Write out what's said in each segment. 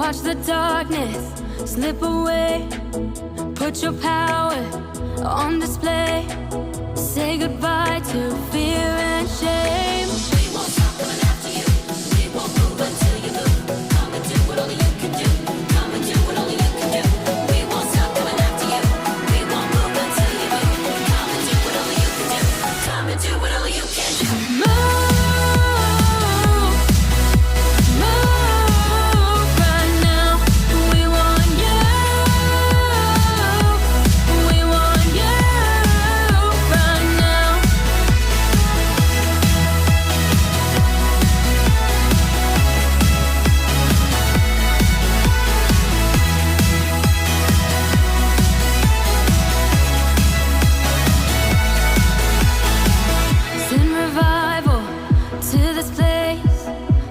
Watch the darkness slip away. Put your power on display. Say goodbye to fear and shame. We won't stop coming after you. We won't move until you move. Come and do what only you can do. Come and do what only you can do. We won't stop coming after you. We won't move until you move. Come and do what only you can do. Come and do what only you can do. Move.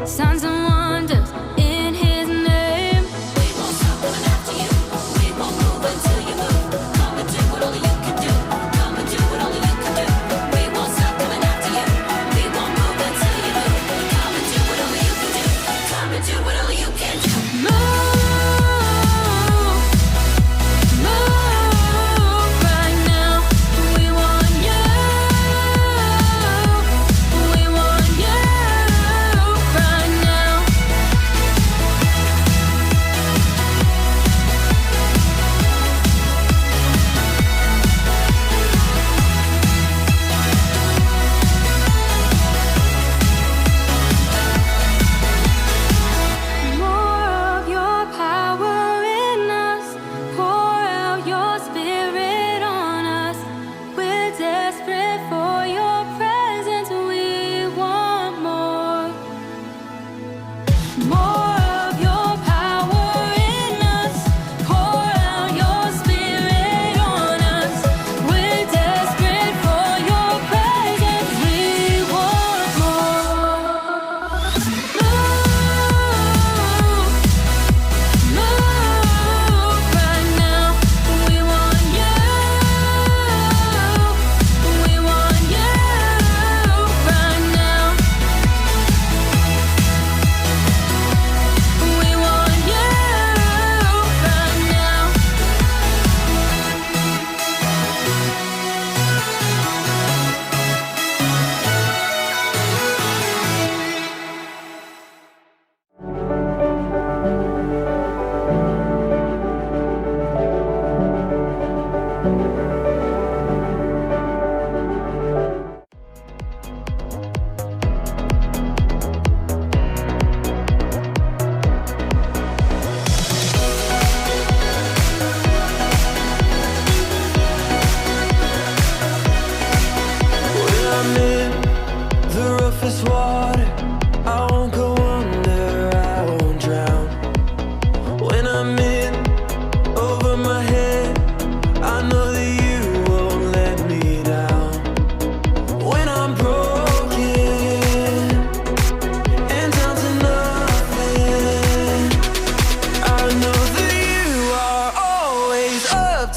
Signs and wonders in his name. We won't stop coming after you. We won't move until you move. Come and do what only you can do. Come and do what only you can do. We won't stop coming after you. We won't move until you move. Come and do what only you can do. Come and do what only you can do. Move.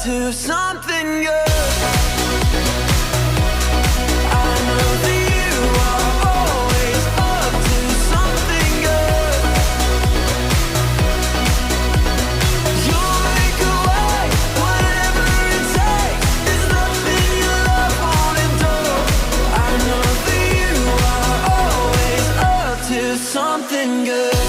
To something good. I know that you are always up to something good. You'll make a way, whatever it takes. There's nothing your love won't endure. I know that you are always up to something good.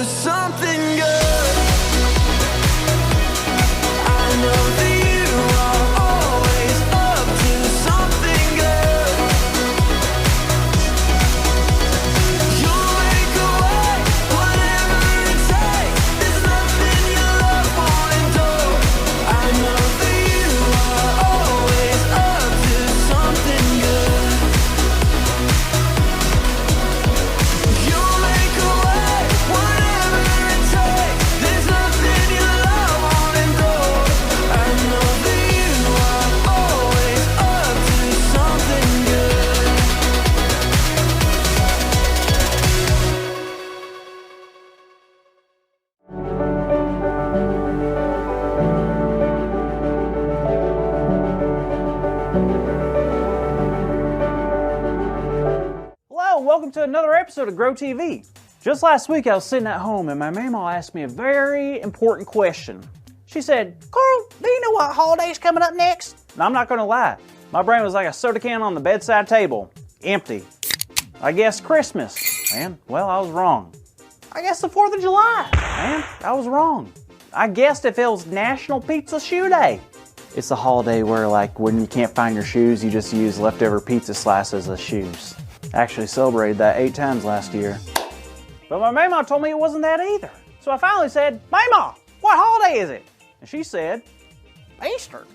something good. I know that you are always up to something good. You'll make a way, whatever it takes. There's nothing your love won't endure. I know that you are always up to something good. You'll make a way, whatever it takes. There's nothing your love won't endure. I know that you are always up to something good. Hello, welcome to another episode of Grow TV. Just last week I was sitting at home and my mama asked me a very important question. She said, "Carl, do you know what holiday's coming up next?" And I'm not gonna lie, my brain was like a soda can on the bedside table, empty. I guessed Christmas, and well, I was wrong. I guessed the 4th of July, and I was wrong. I guessed if it was National Pizza Shoe Day. It's the holiday where, like, when you can't find your shoes, you just use leftover pizza slices as shoes. Actually celebrated that 8 times last year. But my mama told me it wasn't that either. So I finally said, "Mama, what holiday is it?" And she said, "Easter."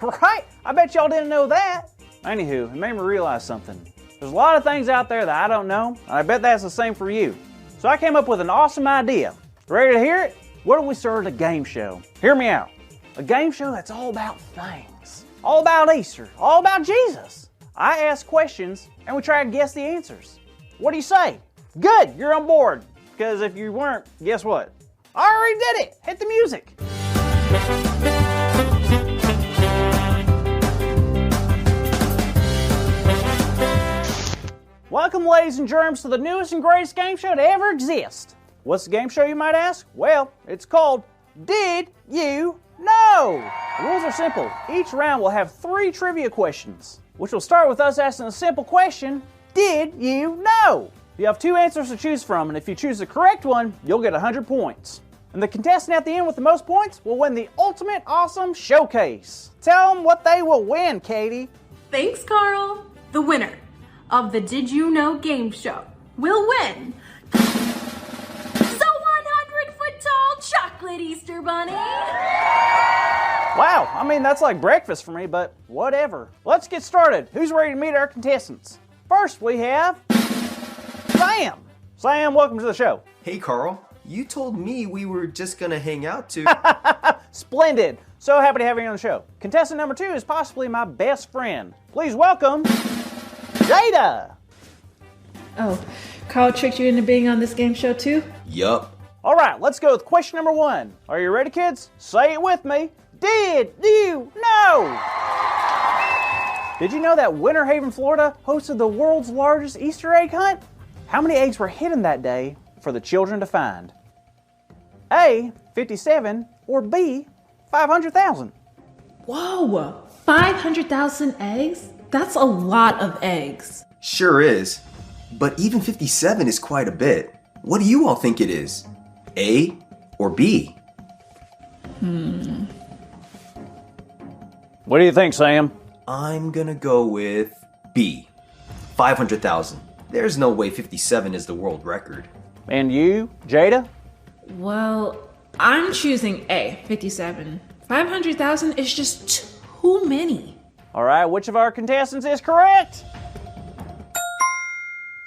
Right? I bet y'all didn't know that. Anywho, it made me realize something. There's a lot of things out there that I don't know, and I bet that's the same for you. So I came up with an awesome idea. Ready to hear it? What if we started a game show? Hear me out. A game show that's all about things. All about Easter. All about Jesus. I ask questions, and we try to guess the answers. What do you say? Good, you're on board. Because if you weren't, guess what? I already did it. Hit the music. Welcome, ladies and germs, to the newest and greatest game show to ever exist. What's the game show, you might ask? Well, it's called Did You Know? The rules are simple. Each round will have 3 trivia questions, which will start with us asking a simple question: did you know? You have 2 answers to choose from, and if you choose the correct one, you'll get 100 points. And the contestant at the end with the most points will win the ultimate awesome showcase. Tell them what they will win, Katie. Thanks, Carl. The winner of the Did You Know game show will win the 100-foot tall chocolate Easter bunny. Wow, I mean, that's like breakfast for me, but whatever. Let's get started. Who's ready to meet our contestants? First, we have Sam. Sam, welcome to the show. Hey Carl, you told me we were just gonna hang out to... Splendid. So happy to have you on the show. Contestant number 2 is possibly my best friend. Please welcome Jada. Oh, Carl tricked you into being on this game show too? Yup. All right, let's go with question number 1. Are you ready, kids? Say it with me. Did you know? Did you know that Winter Haven, Florida hosted the world's largest Easter egg hunt? How many eggs were hidden that day for the children to find? A, 57, or B, 500,000? Whoa, 500,000 eggs? That's a lot of eggs. Sure is. But even 57 is quite a bit. What do you all think it is? A or B? What do you think, Sam? I'm gonna go with B. 500,000. There's no way 57 is the world record. And you, Jada? Well, I'm choosing A, 57. 500,000 is just too many. All right, which of our contestants is correct?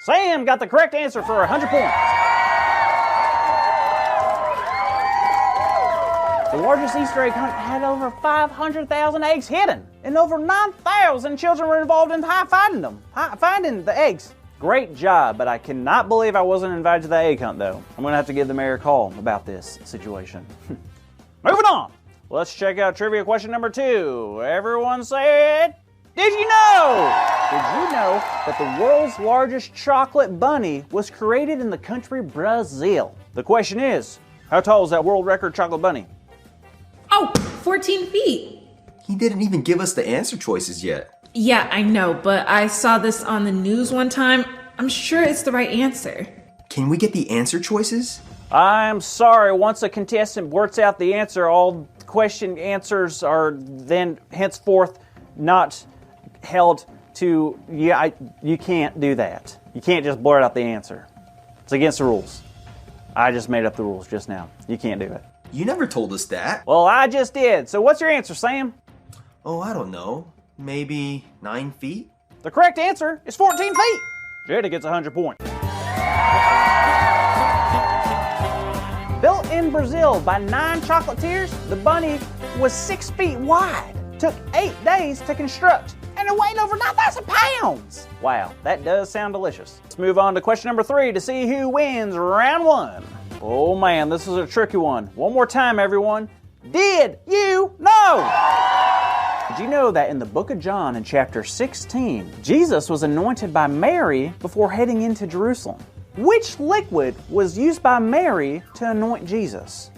Sam got the correct answer for 100 points. The largest Easter egg hunt had over 500,000 eggs hidden, and over 9,000 children were involved in finding the eggs. Great job, but I cannot believe I wasn't invited to the egg hunt, though. I'm going to have to give the mayor a call about this situation. Moving on. Let's check out trivia question number 2. Everyone say it. Did you know? Did you know that the world's largest chocolate bunny was created in the country Brazil? The question is, how tall is that world record chocolate bunny? Oh, 14 feet. He didn't even give us the answer choices yet. Yeah, I know, but I saw this on the news one time. I'm sure it's the right answer. Can we get the answer choices? I'm sorry, once a contestant blurts out the answer, all question answers are then henceforth not held to, you can't do that. You can't just blurt out the answer. It's against the rules. I just made up the rules just now. You can't do it. You never told us that. Well, I just did. So what's your answer, Sam? Oh, I don't know. Maybe 9 feet? The correct answer is 14 feet. Jada gets 100 points. Built in Brazil by 9 chocolatiers, the bunny was 6 feet wide. Took 8 days to construct, and it weighed over 9,000 pounds. Wow, that does sound delicious. Let's move on to question number 3 to see who wins round 1. Oh man, this is a tricky one. One more time, everyone. Did you know? Did you know that in the book of John in chapter 16, Jesus was anointed by Mary before heading into Jerusalem? Which liquid was used by Mary to anoint Jesus?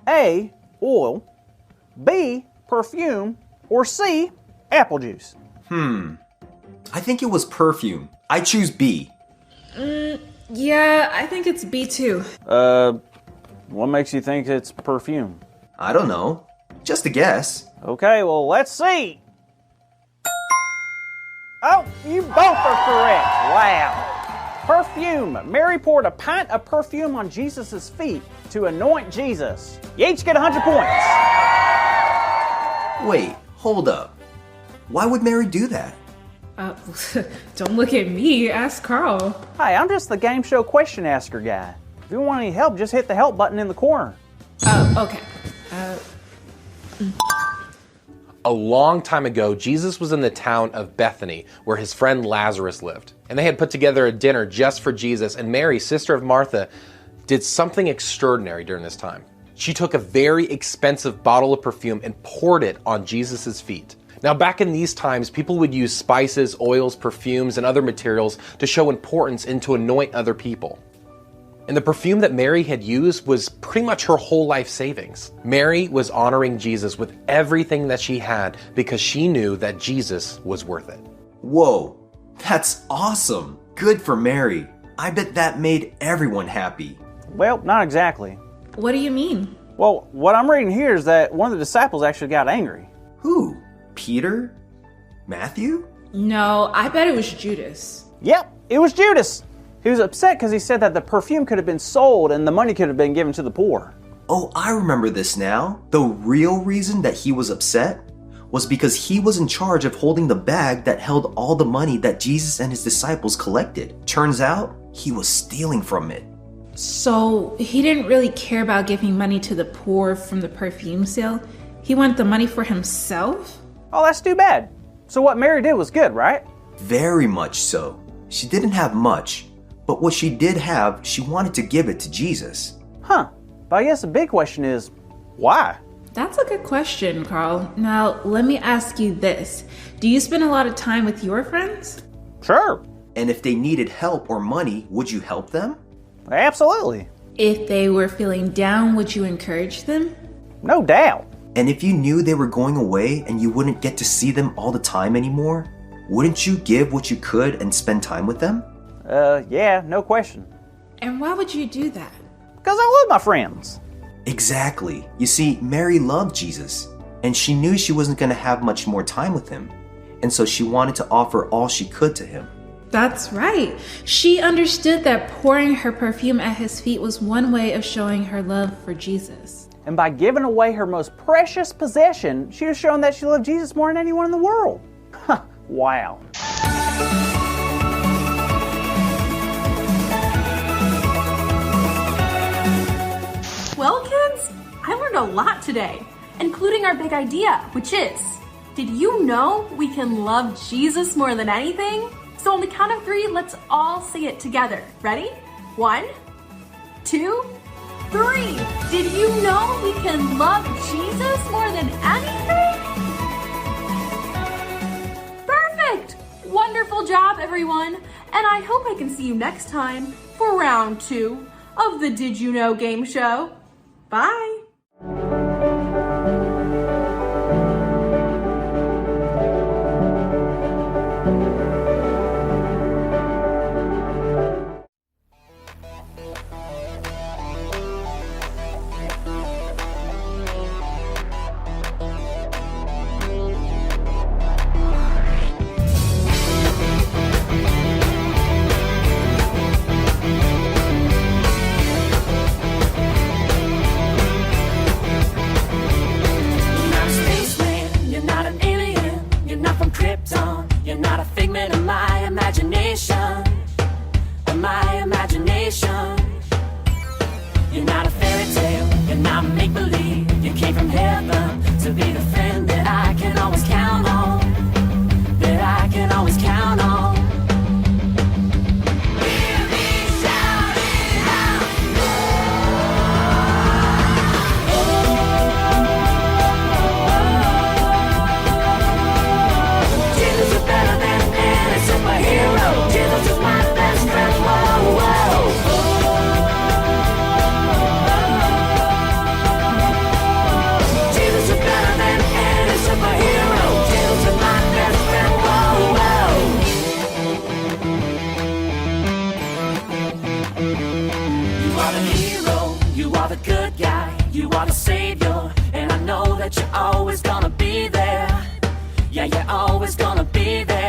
A, oil, B, perfume, or C, apple juice? I think it was perfume. I choose B. Yeah, I think it's B too. What makes you think it's perfume? I don't know. Just a guess. Okay, well, let's see. Oh, you both are correct. Wow. Perfume. Mary poured a pint of perfume on Jesus' feet to anoint Jesus. You each get 100 points. Wait, hold up. Why would Mary do that? Don't look at me, ask Carl. Hi, I'm just the game show question asker guy. If you want any help, just hit the help button in the corner. Oh, okay. A long time ago, Jesus was in the town of Bethany, where his friend Lazarus lived. And they had put together a dinner just for Jesus, and Mary, sister of Martha, did something extraordinary during this time. She took a very expensive bottle of perfume and poured it on Jesus' feet. Now, back in these times, people would use spices, oils, perfumes, and other materials to show importance and to anoint other people. And the perfume that Mary had used was pretty much her whole life savings. Mary was honoring Jesus with everything that she had because she knew that Jesus was worth it. Whoa, that's awesome. Good for Mary. I bet that made everyone happy. Well, not exactly. What do you mean? Well, what I'm reading here is that one of the disciples actually got angry. Who? Peter? Matthew? No, I bet it was Judas. Yep, it was Judas. He was upset because he said that the perfume could have been sold and the money could have been given to the poor. Oh, I remember this now. The real reason that he was upset was because he was in charge of holding the bag that held all the money that Jesus and his disciples collected. Turns out, he was stealing from it. So he didn't really care about giving money to the poor from the perfume sale? He wanted the money for himself? Oh, that's too bad. So what Mary did was good, right? Very much so. She didn't have much, but what she did have, she wanted to give it to Jesus. Huh. But I guess the big question is, why? That's a good question, Carl. Now, let me ask you this. Do you spend a lot of time with your friends? Sure. And if they needed help or money, would you help them? Absolutely. If they were feeling down, would you encourage them? No doubt. And if you knew they were going away and you wouldn't get to see them all the time anymore, wouldn't you give what you could and spend time with them? Yeah, no question. And why would you do that? Because I love my friends. Exactly. You see, Mary loved Jesus, and she knew she wasn't going to have much more time with him, and so she wanted to offer all she could to him. That's right. She understood that pouring her perfume at his feet was one way of showing her love for Jesus. And by giving away her most precious possession, she was showing that she loved Jesus more than anyone in the world. Wow. Well, kids, I learned a lot today, including our big idea, which is, did you know we can love Jesus more than anything? So on the count of 3, let's all say it together. Ready? 1, 2, 3. Did you know we can love Jesus more than anything? Perfect! Wonderful job, everyone. And I hope I can see you next time for round 2 of the Did You Know game show. Bye! of my imagination. You're not a fairy tale, you're not make-believe. You came from heaven to be the friend that I can always count on. That I can always count on. Hear me shouting out. Jesus is better than any superhero. Jesus is my best friend. Whoa, whoa. Jesus is better than any superhero. Jesus is my best friend. Whoa, whoa. You are the hero. You are the good guy. You are the savior. And I know that you're always gonna be there. Yeah, you're always gonna be there.